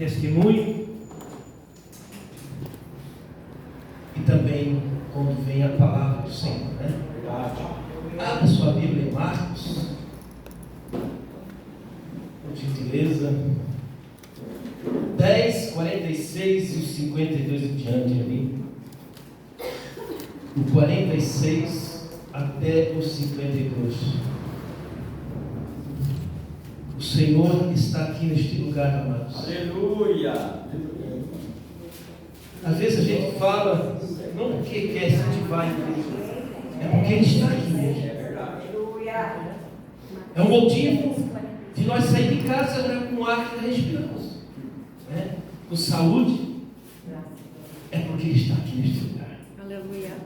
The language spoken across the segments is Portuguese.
testemunho e também quando vem a palavra do Senhor, né? Abra sua Bíblia em Marcos, por gentileza, 10, 46 e os 52 em diante ali. Do 46 até os 52. O Senhor está aqui neste lugar, amados. Aleluia! Às vezes a gente fala, não porque quer incentivar a igreja, é porque Ele está aqui mesmo. É um motivo de nós sair de casa agora com o ar que respiramos, né? Com saúde. É porque Ele está aqui neste lugar. Aleluia.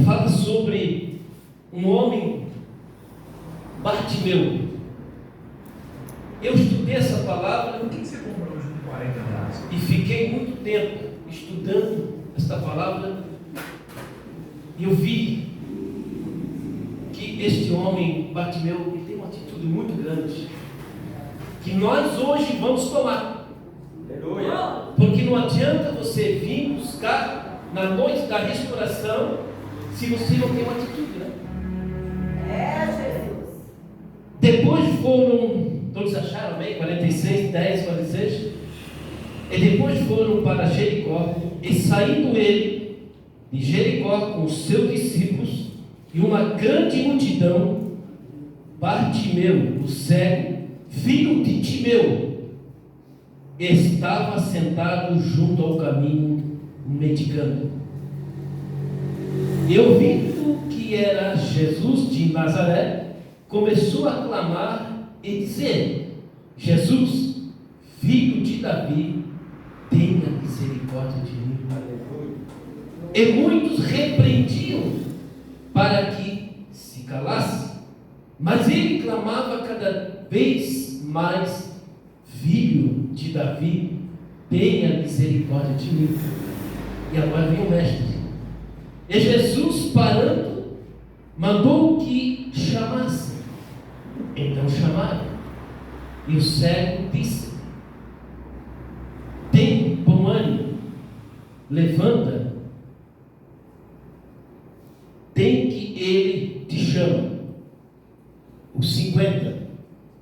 Fala sobre um homem, Bartimeu. Eu estudei essa palavra. Por que você comprou hoje de 40 reais? E fiquei muito tempo estudando esta palavra. E eu vi que este homem, Bartimeu, ele tem uma atitude muito grande, que nós hoje vamos tomar. Aleluia! Porque não adianta você vir buscar na noite da restauração se você não tem uma atitude, né? Jesus. Depois foram, todos acharam bem? 46, 10, 46. E depois foram para Jericó, e saindo ele de Jericó com os seus discípulos e uma grande multidão, Bartimeu, o cego, filho de Timeu, estava sentado junto ao caminho, mendigando. E ouvindo que era Jesus de Nazaré, começou a clamar e dizer: Jesus, filho de Davi, tenha misericórdia de mim. E muitos repreendiam para que se calasse, mas ele clamava cada vez mais: Filho de Davi, tenha misericórdia de mim. E agora vem o mestre. E Jesus, parando, mandou que chamasse. Então chamaram. E o cego disse: tem bom ânimo, levanta, tem que ele te chama. Os 50.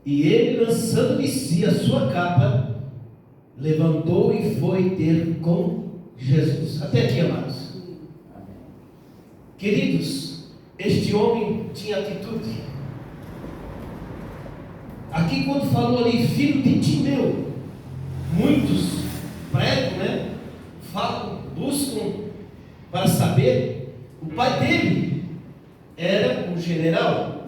E ele, lançando de si a sua capa, levantou e foi ter com Jesus. Até aqui, amados. Queridos, este homem tinha atitude. Aqui quando falou ali, filho de Timeu, muitos pregam, né? Falam, buscam para saber. O pai dele era um general.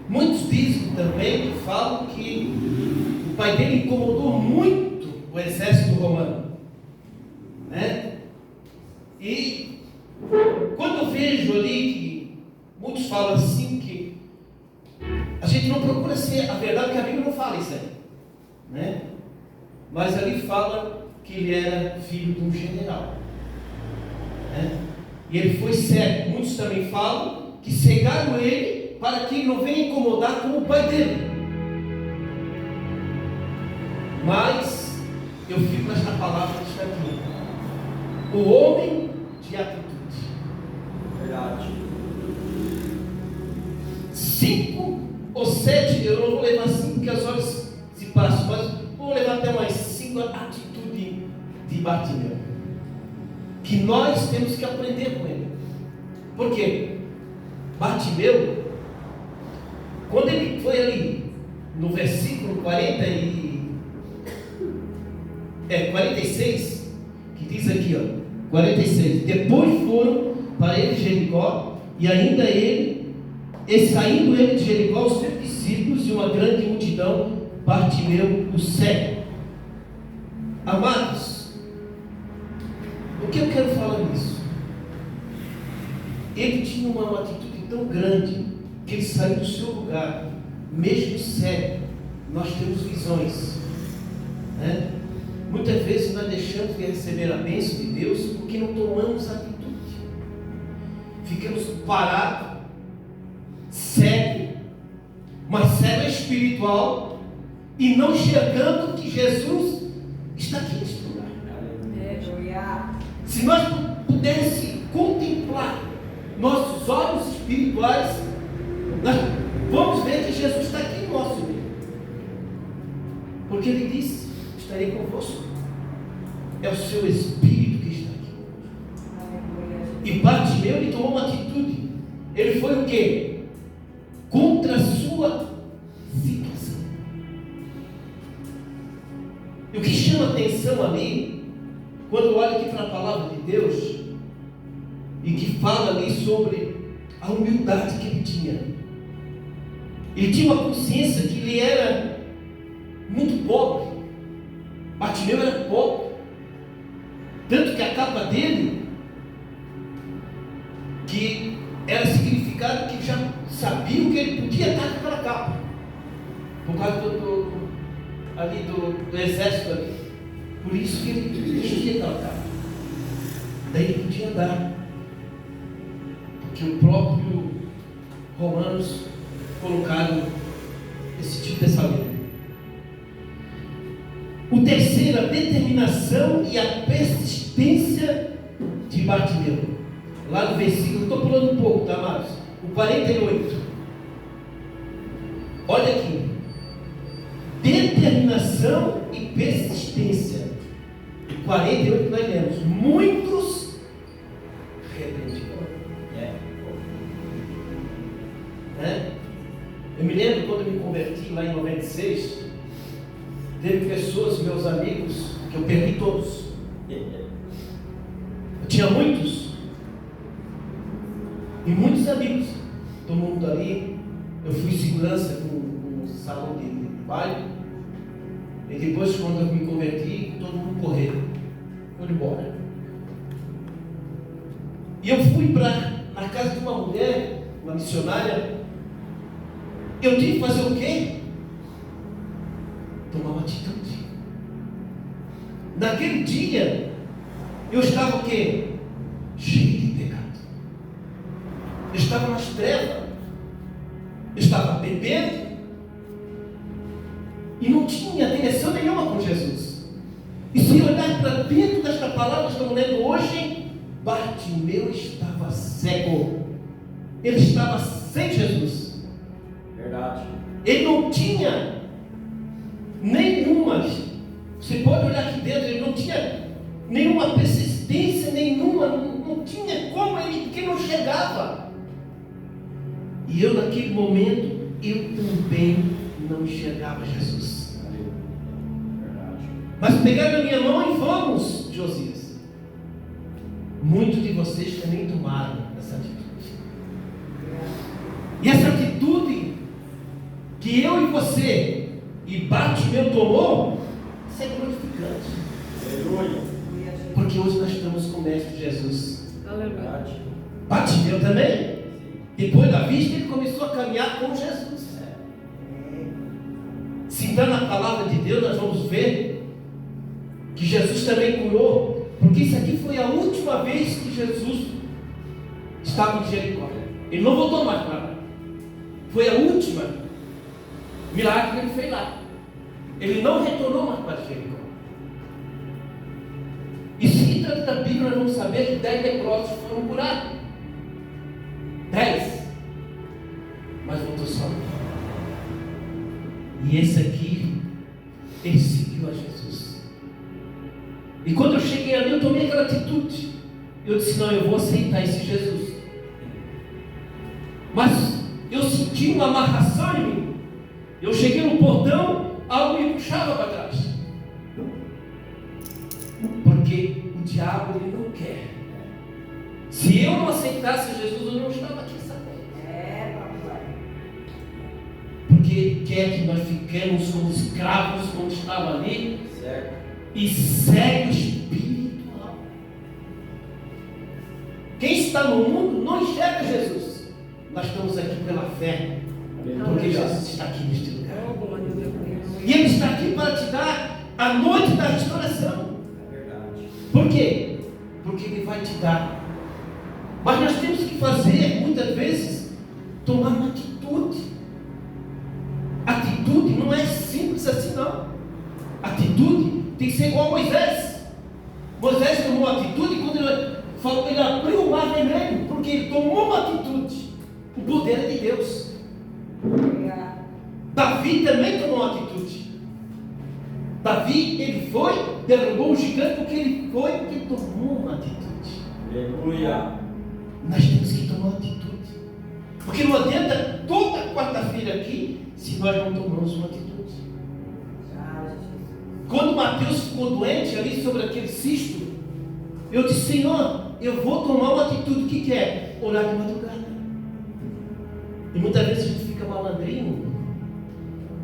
Muitos dizem também, falam que o pai dele incomodou muito o exército romano, né? E quando eu vejo ali que muitos falam assim, que a gente não procura ser a verdade, porque a Bíblia não fala isso aí, né? Mas ali fala que ele era filho de um general, né? E ele foi cego. Muitos também falam que cegaram ele para que ele não venha incomodar com o pai dele. Mas eu fico nesta palavra que está aqui: o homem de atitude. Verdade. 5 ou 7, eu não vou levar 5 porque as horas se passam, mas vou levar até mais 5 atitudes de Bartimeu, que nós temos que aprender com ele. Por quê? Bartimeu, quando ele foi ali no versículo 46, que diz aqui, ó, 46, depois foram para ele Jericó, e ainda ele, e saindo ele de Jericó, os seus discípulos e uma grande multidão, Bartimeu, o cego. Amados, o que eu quero falar nisso? Ele tinha uma atitude tão grande, que ele saiu do seu lugar, mesmo cego. Nós temos visões, né? Muitas vezes nós deixamos de receber a bênção de Deus porque não tomamos atitude. Ficamos parados, cego, mas cego espiritual, e não enxergando que Jesus está aqui neste lugar. Se nós pudéssemos contemplar nossos olhos espirituais, nós vamos ver que Jesus está aqui no nosso meio. Porque Ele disse: estarei convosco. É o seu Espírito que está aqui. E Bartimeu, ele tomou uma atitude. Ele foi o quê? Contra a sua situação. E o que chama atenção ali, quando olha aqui para a palavra de Deus, e que fala ali sobre a humildade que ele tinha. Ele tinha uma consciência que ele era muito pobre. Bartimeu era pobre. Tanto que a capa dele, que era significado que já sabia que ele podia estar com aquela capa, por causa do exército ali. Por isso que ele vestia aquela capa. Daí ele podia andar, porque o próprio Romanos colocaram esse tipo de pensamento. O terceiro, a determinação e a persistência de Bartimeu. Lá no versículo, estou pulando um pouco, tá, amados? O 48. Olha aqui. Determinação e persistência. O 48 nós lemos: muitos repreendiam. Eu me lembro quando eu me converti lá em 96. Teve pessoas, meus amigos, que eu perdi todos. Eu tinha muitos. E muitos amigos. Todo mundo ali. Eu fui segurança no salão de baile. E depois, quando eu me converti, todo mundo correu. Foi embora. E eu fui na casa de uma mulher, uma missionária. Eu tive que fazer o quê? Tomar uma atitude. Naquele dia, eu estava o quê? Cheio de pecado. Eu estava nas trevas. Eu estava bebendo. E não tinha direção nenhuma com Jesus. E se olhar para dentro desta palavra que estamos lendo hoje, Bartimeu estava cego. Ele estava sem Jesus. Verdade. Ele não tinha nenhuma, você pode olhar aqui dentro, ele não tinha nenhuma persistência, não tinha como ele, porque não chegava. E eu naquele momento, eu também não enxergava Jesus. Verdade. Mas pegaram a minha mão e vamos, Josias. Muitos de vocês também tomaram essa atitude. E essa atitude que eu e você e Bartimeu tomou, isso é glorificante. Aleluia. Porque hoje nós estamos com o Mestre Jesus. Verdade. Bartimeu também. Depois da vista, ele começou a caminhar com Jesus. Se entrar na palavra de Deus, nós vamos ver que Jesus também curou. Porque isso aqui foi a última vez que Jesus estava em Jericó. Ele não voltou mais para lá. Foi a última milagre que ele fez lá. Ele não retornou mais para Jericó. E se trata da Bíblia, nós vamos saber que 10 leprosos foram curados. 10. Mas voltou só um. E esse aqui, ele seguiu a Jesus. E quando eu cheguei ali, eu tomei aquela atitude. Eu disse: não, eu vou aceitar esse Jesus. Mas eu senti uma amarração em mim. Eu cheguei no portão, algo me puxava para trás. Porque o diabo, ele não quer. Se eu não aceitasse Jesus, eu não estava aqui, sabe? Porque ele quer que nós fiquemos como escravos, como estava ali, Certo. e cego espiritual. Quem está no mundo não enxerga Jesus. Nós estamos aqui pela fé, porque Jesus está aqui neste lugar. E Ele está aqui para te dar a noite da restauração. É verdade. Por quê? Porque Ele vai te dar. Mas nós temos que fazer, muitas vezes, tomar uma atitude. Atitude não é simples assim Atitude tem que ser igual a Moisés. Moisés tomou atitude quando ele abriu o mar vermelho, porque ele tomou uma atitude. O poder é de Deus. Davi também tomou uma atitude. Davi, ele foi, derrubou o gigante porque ele tomou uma atitude. Aleluia. Nós temos que tomar uma atitude. Porque não adianta toda quarta-feira aqui se nós não tomamos uma atitude. Quando Mateus ficou doente ali sobre aquele cisto, eu disse: Senhor, eu vou tomar uma atitude. O que é? Orar de madrugada. E muitas vezes a gente fica malandrinho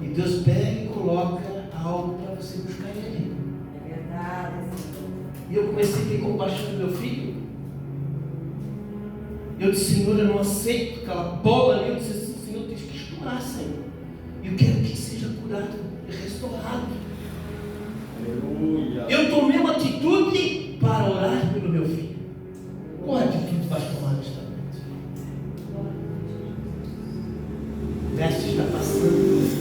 e Deus pega e coloca algo para você buscar Ele. É verdade. E eu comecei a ter compaixão do meu filho. Eu disse: Senhor, eu não aceito aquela bola ali. Eu disse assim: Senhor, eu tenho que estourar, Senhor. Eu quero que seja curado e restaurado. Aleluia. Eu tomei uma atitude para orar pelo meu filho. Qual atitude vai tomar nesta noite? O mestre está passando.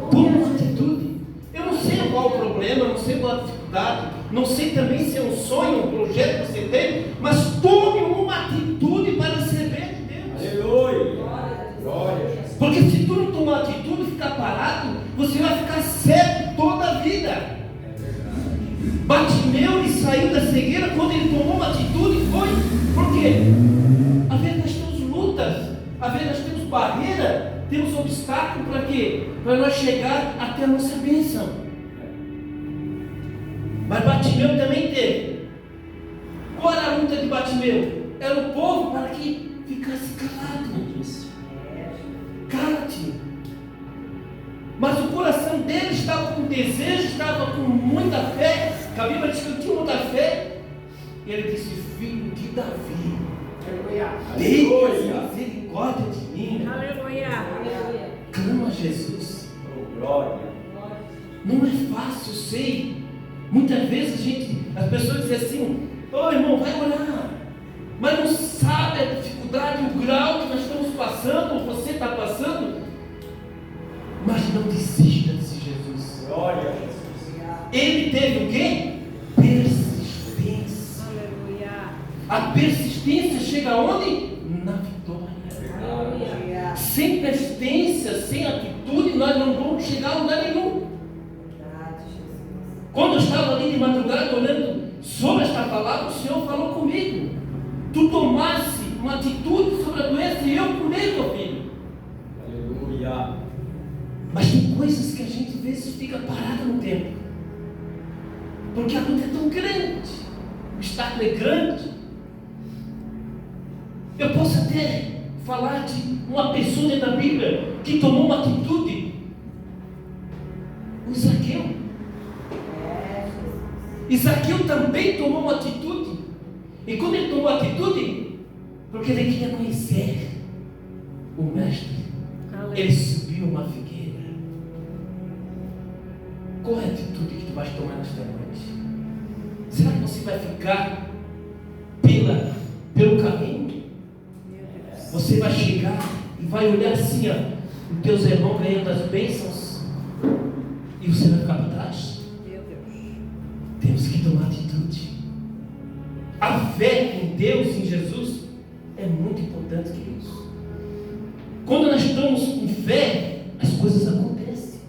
Toma uma atitude. Eu não sei qual o problema, não sei qual a dificuldade, não sei também se é um sonho, um projeto que você tem, mas tome uma atitude para receber de Deus. Aleluia. Glória a Jesus. Porque se tu não tomar atitude e ficar parado, você vai ficar cego toda a vida. É verdade. Bartimeu, ele saiu da cegueira quando ele tomou uma atitude. Foi porque às vezes nós temos lutas, às vezes nós temos barreira, temos obstáculo para quê? Para nós chegar até a nossa bênção. Mas Bartimeu também teve. Qual era a luta de Bartimeu? Era o povo para que ficasse calado. Cala-te. Mas o coração dele estava com desejo, estava com muita fé. A Bíblia diz que ele tinha muita fé. E ele disse: filho de Davi, tenha misericórdia de mim. Aleluia. Clama a Jesus. Oh, glória. Não é fácil, sei. Muitas vezes as pessoas dizem assim: ô irmão, vai orar. Mas não sabe a dificuldade, o grau que nós estamos passando, ou você está passando. Mas não desista desse Jesus. Glória a Jesus. Ele teve o quê? Persistência. Aleluia. A persistência chega aonde? Na vitória. Aleluia. Sem persistência, sem atitude, nós não vamos chegar a lugar nenhum. Verdade, Jesus. Quando eu estava ali de madrugada olhando sobre esta palavra, o Senhor falou comigo. Tu tomasse uma atitude sobre a doença e eu curei teu filho. Aleluia. Mas tem coisas que a gente às vezes fica parado no tempo. Porque a luta é tão grande. O obstáculo é grande. Eu posso até falar de uma pessoa dentro da Bíblia que tomou uma atitude. O Zaqueu. E Zaqueu também tomou uma atitude. E quando ele tomou atitude, porque ele queria conhecer o mestre, ele subiu uma figueira. Qual é a atitude que tu vais tomar nesta noite? Será que você vai ficar pelo caminho? Você vai chegar e vai olhar assim, ó, os teus irmãos ganhando as bênçãos, e você vai ficar para trás? Meu Deus. Temos que tomar atitude. A fé em Deus, em Jesus, é muito importante, queridos. Quando nós estamos com fé, as coisas acontecem.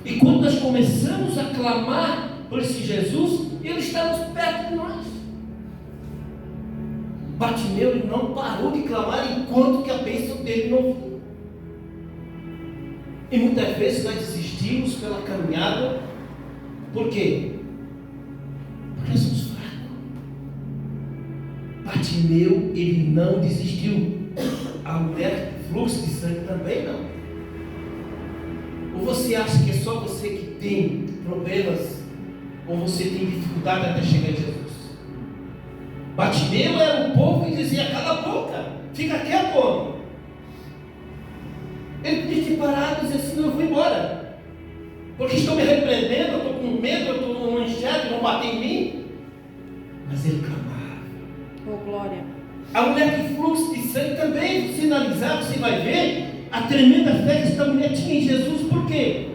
E quando nós começamos a clamar por esse Jesus, Ele está perto de nós. Bartimeu, ele não parou de clamar enquanto que a bênção dele não veio. E muitas vezes nós desistimos pela caminhada. Por quê? Porque nós somos fracos. Bartimeu, ele não desistiu. A mulher com fluxo de sangue também não. Ou você acha que é só você que tem problemas, ou você tem dificuldade até chegar em Jesus? Bartimeu era um povo que dizia: cala a boca, fica quieto, homem. Ele podia ter parado e dizer assim: eu vou embora, porque estão me repreendendo, eu estou com medo, eu estou não enxergo, vão bater em mim. Mas ele clamava. Oh, glória. A mulher de fluxo de sangue também sinalizava, você vai ver a tremenda fé que esta mulher tinha em Jesus. Por quê?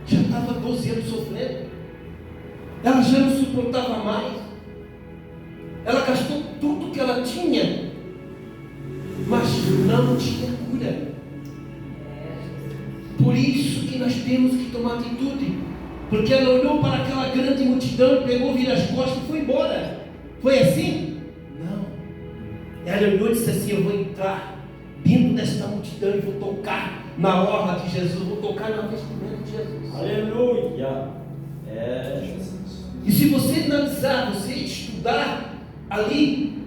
Já estava 12 anos sofrendo. Ela já não suportava mais. Ela gastou tudo que ela tinha, mas não tinha cura. Por isso que nós temos que tomar atitude. Porque ela olhou para aquela grande multidão e pegou, vira as costas e foi embora. Foi assim? Não. Ela olhou e disse assim: eu vou entrar dentro desta multidão e vou tocar na orla de Jesus, vou tocar na vestimenta de Jesus. Aleluia. Jesus. E se você analisar, você estudar ali,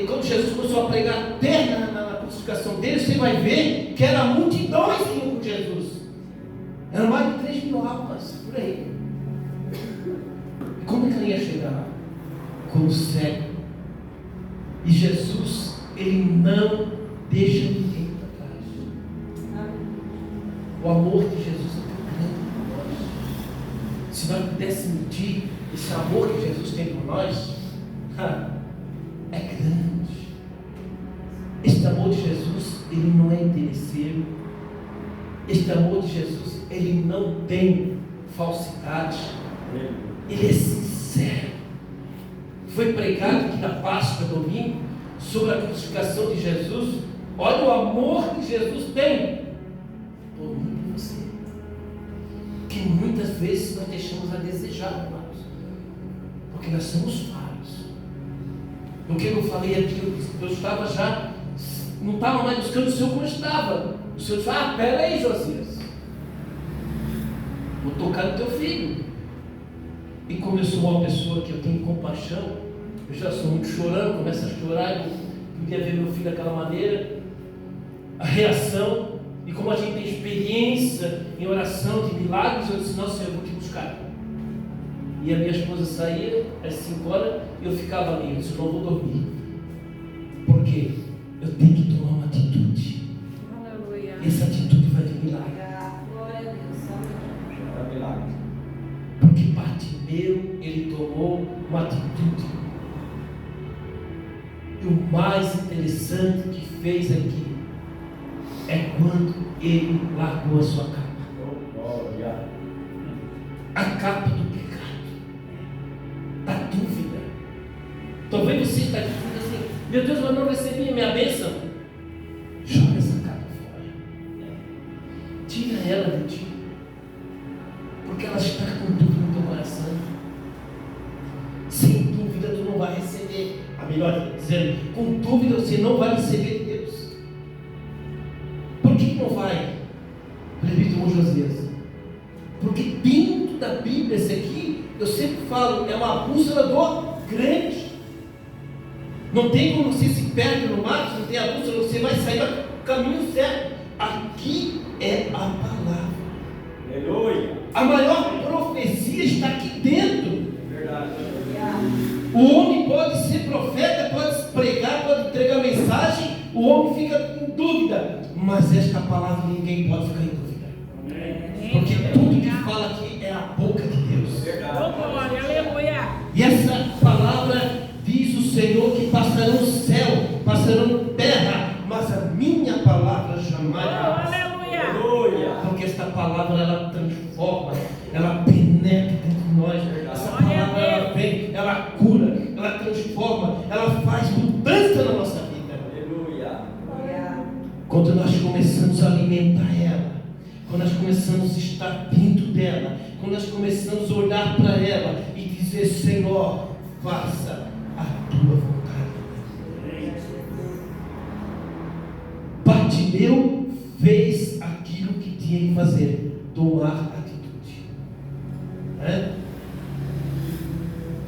quando Jesus começou a pregar até na crucificação dele, você vai ver que era multidões que iam com Jesus. Eram mais de 3 mil almas, por aí. E como é que ela ia chegar lá? Como cego. E Jesus, ele não deixa ninguém para trás. O amor de Jesus é tão grande por nós. Se nós pudéssemos medir esse amor que Jesus tem por nós, é grande. Este amor de Jesus, ele não é interesseiro. Este amor de Jesus, ele não tem falsidade. Ele é sincero. Foi pregado aqui na Páscoa, domingo, sobre a crucificação de Jesus. Olha o amor que Jesus tem por mim e você, que muitas vezes nós deixamos a desejar, irmãos, porque nós somos falhos. O que eu falei aqui, eu estava já, não estava mais buscando o Senhor como estava. O Senhor disse: pera aí, Josias, vou tocar no teu filho. E como eu sou uma pessoa que eu tenho compaixão, eu já sou muito chorão, começo a chorar, eu podia ver meu filho daquela maneira, a reação, e como a gente tem experiência em oração de milagres, eu disse: não, Senhor, eu vou te buscar. E a minha esposa saía às 5 horas e eu ficava ali, eu disse: não vou dormir, porque eu tenho que tomar uma atitude. Aleluia. E essa atitude vai vir milagre. Glória a Deus. É milagre. Porque Bartimeu, ele tomou uma atitude. E o mais interessante que fez aqui é quando ele largou a sua capa. Glória. A capa do pecado, da dúvida. Talvez você está dizendo assim: meu Deus, mas não recebi a minha bênção. Joga essa capa fora. Tira ela de ti. Porque ela está com dúvida no teu coração. Sem dúvida tu não vai receber. A melhor dizendo, com dúvida você não vai receber de Deus. Por que não vai? Presbítero Josias. Porque dentro da Bíblia, esse aqui, eu sempre falo, é uma bússola do crente. Não tem como você se perde no mato, não tem a bússola, você vai sair do caminho certo. Aqui é a palavra. Aleluia. A maior profecia está aqui dentro. Verdade. O homem pode ser profeta, pode pregar, pode entregar mensagem, o homem fica com dúvida, mas esta palavra ninguém pode ficar em dúvida. Porque tudo que fala aqui é a boca de Deus. Verdade. Glória, aleluia. E essa palavra diz o Senhor que passarão céu, passarão terra, mas a minha palavra jamais passa. Aleluia. Porque esta palavra ela transforma, ela penetra dentro de nós. Essa palavra ela vem, ela cura, ela transforma, ela faz mudança na nossa vida. Aleluia. Quando nós começamos a alimentar ela, quando nós começamos a estar dentro dela, quando nós começamos a olhar para ela e dizer: Senhor, faça a tua vontade. Bartimeu fez aquilo que tinha que fazer, tomar atitude.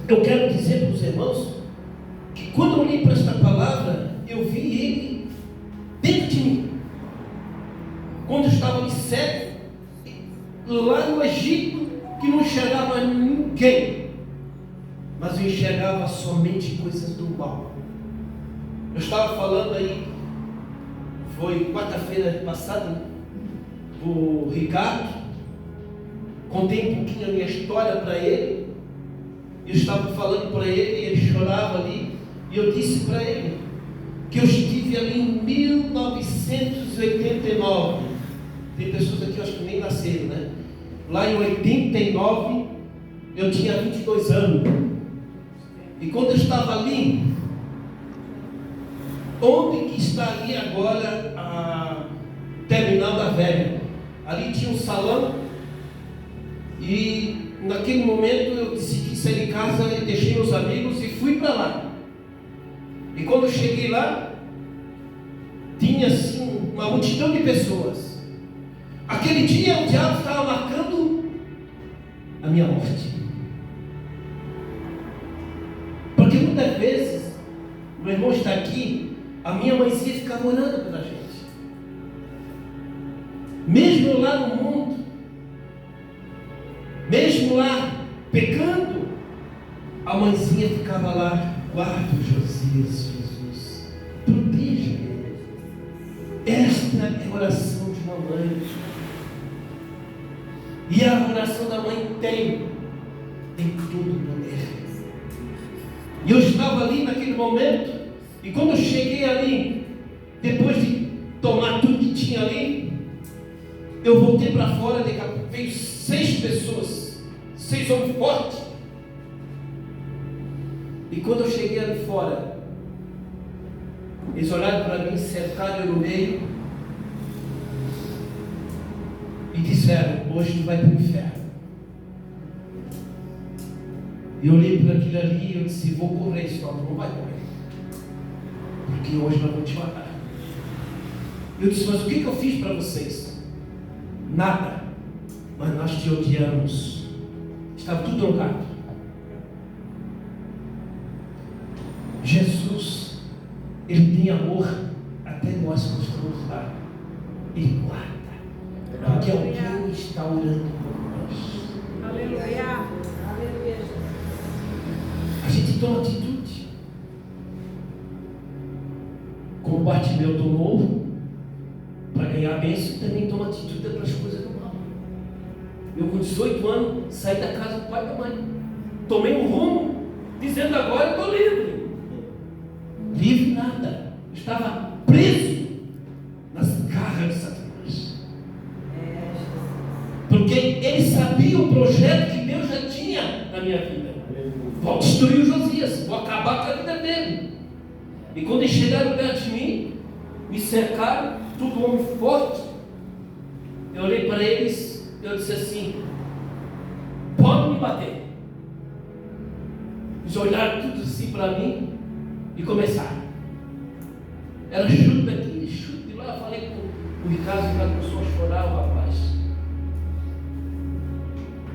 Eu quero dizer para os irmãos que quando eu olhei para esta palavra, eu vi ele dentro de mim. Quando eu estava ali cego, lá no Egito, que não enxergava ninguém, mas eu enxergava somente coisas do mal. Eu estava falando aí, foi quarta-feira passada, o Ricardo, contei um pouquinho a minha história para ele. Eu estava falando para ele e ele chorava ali, e eu disse para ele que eu estive ali em 1989. Tem pessoas aqui, eu acho que nem nasceram, né? lá em 89, eu tinha 22 anos. E quando eu estava ali, onde que está ali agora a Terminal da Velha? Ali tinha um salão, e naquele momento eu decidi sair de casa e deixei meus amigos e fui para lá. E quando eu cheguei lá, tinha assim uma multidão de pessoas. Aquele dia o diabo estava marcando a minha morte. Porque muitas vezes, meu irmão está aqui, a minha mãezinha ficava orando pela gente. Mesmo lá no mundo, mesmo lá pecando, a mãezinha ficava lá: guarda o Josias, Jesus, proteja ele. Esta é a oração de uma mãe. E a oração da mãe tem todo o poder. E eu estava ali naquele momento, e quando eu cheguei ali, depois de tomar tudo que tinha ali, eu voltei para fora, veio 6 pessoas, 6 homens fortes. E quando eu cheguei ali fora, eles olharam para mim, cercaram eu no meio e disseram: hoje tu vai para o inferno. E eu olhei para aquilo ali e eu disse: vou correr, só não vai correr, porque hoje nós vamos te matar. Eu disse: mas o que eu fiz para vocês? Nada, mas nós te odiamos. Estava tudo drogado. Jesus, Ele tem amor até nós que estamos lá. Ele guarda, porque alguém está orando por nós. Aleluia. Aleluia, Jesus. A gente toma atitude, como Bartimeu tomou para ganhar a bênção, também toma atitude para as coisas do mal. Eu com 18 anos saí da casa do pai e da mãe, tomei um rumo dizendo: agora eu estou livre. Livre nada, eu estava preso nas garras de Satanás, porque ele sabia o projeto que Deus já tinha na minha vida. Vou destruir o Josias, vou acabar com a vida dele. E quando eles chegaram perto de mim, me cercaram, tudo homem forte, eu olhei para eles, eu disse assim: pode me bater. Eles olharam tudo assim para mim e começaram. Era chute daqui, chute de lá. Eu falei com o Ricardo começou a chorar, o rapaz.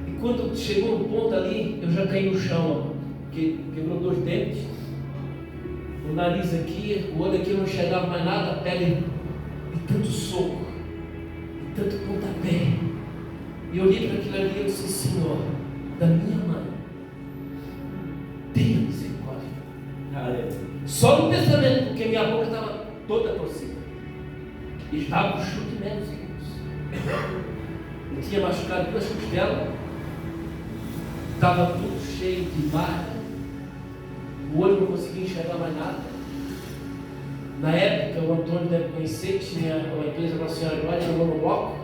E quando chegou no ponto ali, eu já caí no chão, porque quebrou 2 dentes, o nariz aqui, o olho aqui, eu não enxergava mais nada, a pele de tanto soco, de tanto pontapé. E eu olhei para aquilo ali e eu disse: Senhor, da minha mãe, tenha misericórdia. Só no pensamento, porque minha boca estava toda torcida. E estava com chute menos, queridos. Eu tinha machucado 2 costelas, estava tudo cheio de marca, o olho não conseguia enxergar mais nada. Na época, o Antônio deve conhecer, tinha uma empresa com a senhora Glória, no monobloco,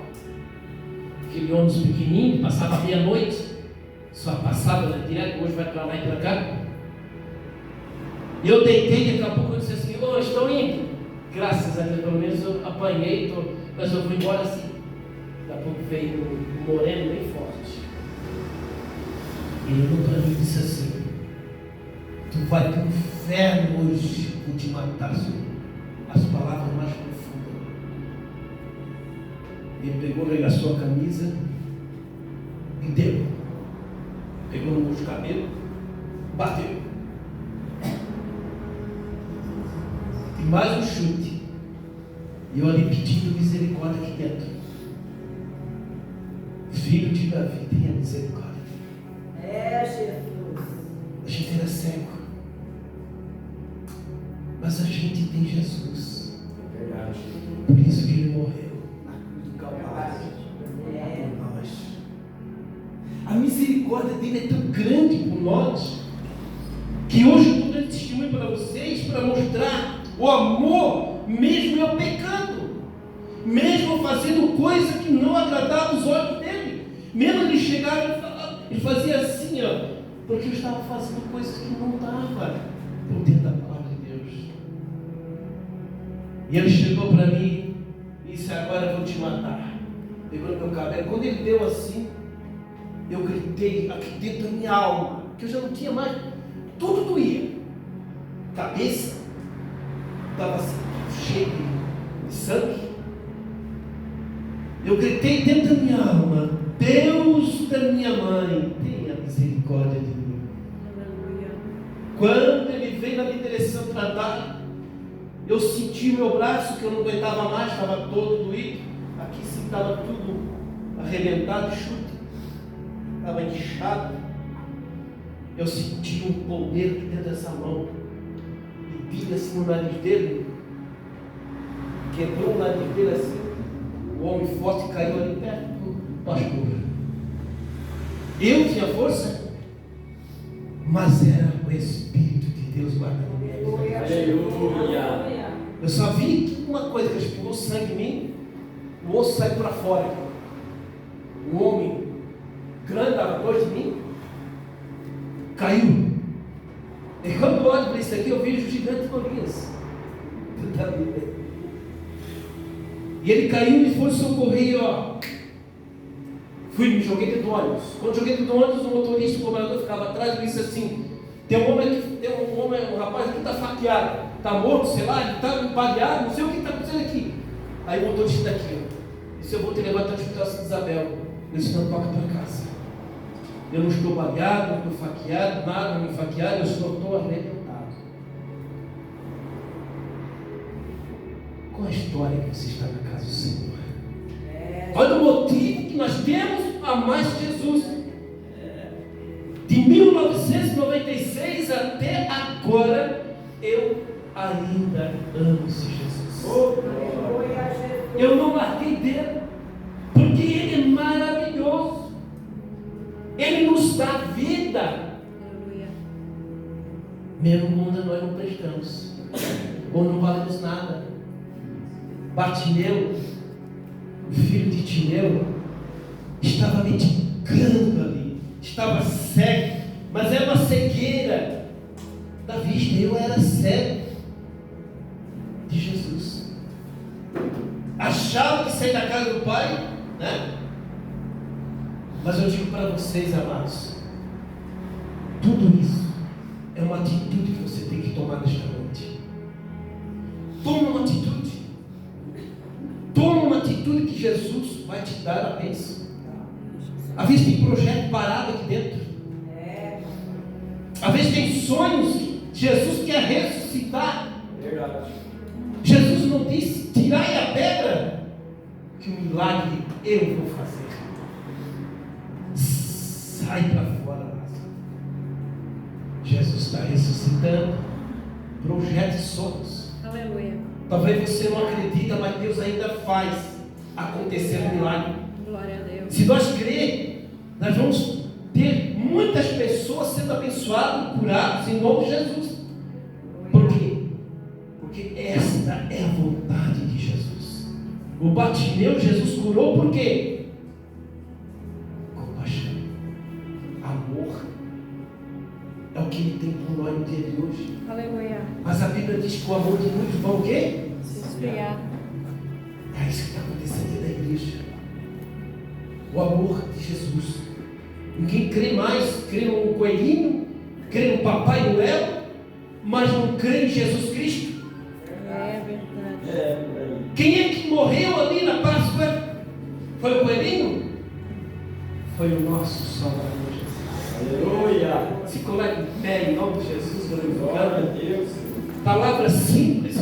aquele ônibus pequenininho, passava meia-noite, só passava direto, hoje vai para lá e para cá. E eu deitei, daqui a pouco eu disse assim: oh, estão indo. Graças a Deus, pelo menos eu apanhei, mas eu fui embora assim. Daqui a pouco veio um moreno bem forte. E ele olhou para mim e disse assim: tu vai para o inferno hoje, vou te matar, Senhor. As palavras mais profundas. Ele pegou, regaçou a camisa e deu. Pegou no meu cabelo, bateu. E mais um chute. E eu ali pedindo misericórdia aqui dentro. Filho de Davi, tenha misericórdia. Jesus. A gente era cego, mas a gente tem Jesus. Verdade. Por isso que Ele morreu Do Calvário. por nós. A misericórdia dele é tão grande por nós, que hoje eu estou dando testemunho para vocês, para mostrar o amor, mesmo eu pecando, mesmo fazendo coisa que não agradava os olhos dele, Mesmo ele chegava, ele fazia assim, ó, porque eu estava fazendo coisas que não estava por dentro da palavra de Deus. E ele chegou para mim e disse: agora eu vou te matar. Pegou no meu cabelo. Quando ele deu assim, eu gritei aqui dentro da minha alma, que eu já não tinha mais, tudo doía. Cabeça estava assim, cheia de sangue. Eu gritei dentro da minha alma: Deus da minha mãe, tenha misericórdia de mim. Aleluia. Quando ele veio na minha direção para dar, eu senti o meu braço, que eu não aguentava mais, estava todo doído. Aqui sim estava tudo arrebentado, chute, estava inchado. Eu senti um poder aqui dentro dessa mão, e vinha assim no nariz dele, quebrou o nariz dele assim. O homem forte caiu ali perto do pastor. Eu tinha força, mas era o Espírito de Deus guardando minha vida. Aleluia. Eu só vi uma coisa, que ele pulou sangue em mim, o osso saiu para fora. O homem grande estava atrás de mim, caiu. E quando eu olho para isso aqui, eu vejo o gigante Golias. E ele caiu e foi socorrer, ó. Me joguei dentro do ônibus. Quando joguei dentro do ônibus, o motorista, o cobrador ficava atrás e disse assim: tem um rapaz aqui que está faqueado, está morto, sei lá, ele está baleado, não sei o que está acontecendo aqui. Aí o motorista daqui, ó, disse: eu vou te levar até o hospital Santa Isabel. Eu disse: não, toca para casa. Eu não estou baleado, não estou faqueado, nada, não me faqueado, eu só estou arrebentado. Qual a história que você está na casa do Senhor? Olha o motivo que nós temos a mais Jesus. De 1996 até agora, eu ainda amo esse Jesus. Eu não larguei dele, porque ele é maravilhoso. Ele nos dá vida. Mesmo quando nós não prestamos, ou não valemos nada. Bartimeu, o filho de Timeu, estava medicando ali, estava cego, mas era uma cegueira da vista. Eu era cego de Jesus. Achava que sair da casa do Pai, né? Mas eu digo para vocês, amados, tudo isso é uma atitude que você tem que tomar nesta noite. Toma uma atitude. Toma uma atitude que Jesus vai te dar a bênção. Às vezes tem projeto parado aqui dentro. Às vezes tem sonhos que Jesus quer ressuscitar. Verdade. Jesus não disse: tirai a pedra, que o milagre eu vou fazer. Sai para fora, Lázaro. Jesus está ressuscitando. Projetos e sonhos. Aleluia. Talvez você não acredita, mas Deus ainda faz acontecer um milagre. Glória a Deus. Se nós crer, nós vamos ter muitas pessoas sendo abençoadas, curadas em nome de Jesus. Por quê? Porque esta é a vontade de Jesus. O Bartimeu, Jesus curou por quê? Compaixão, amor. É o que ele tem por nós no dia de hoje. Aleluia. Mas a Bíblia diz que o amor de muitos vai o quê? Se esfriar. É isso que está acontecendo na igreja. O amor de Jesus. Ninguém crê mais, crê no coelhinho, crê no Papai Noel, mas não crê em Jesus Cristo. É verdade. Quem é que morreu ali na Páscoa? Foi o coelhinho? Foi o nosso Salvador Jesus. Aleluia. Se coloque em pé em nome de Jesus, Glória a glorificando. Deus. Palavra simples.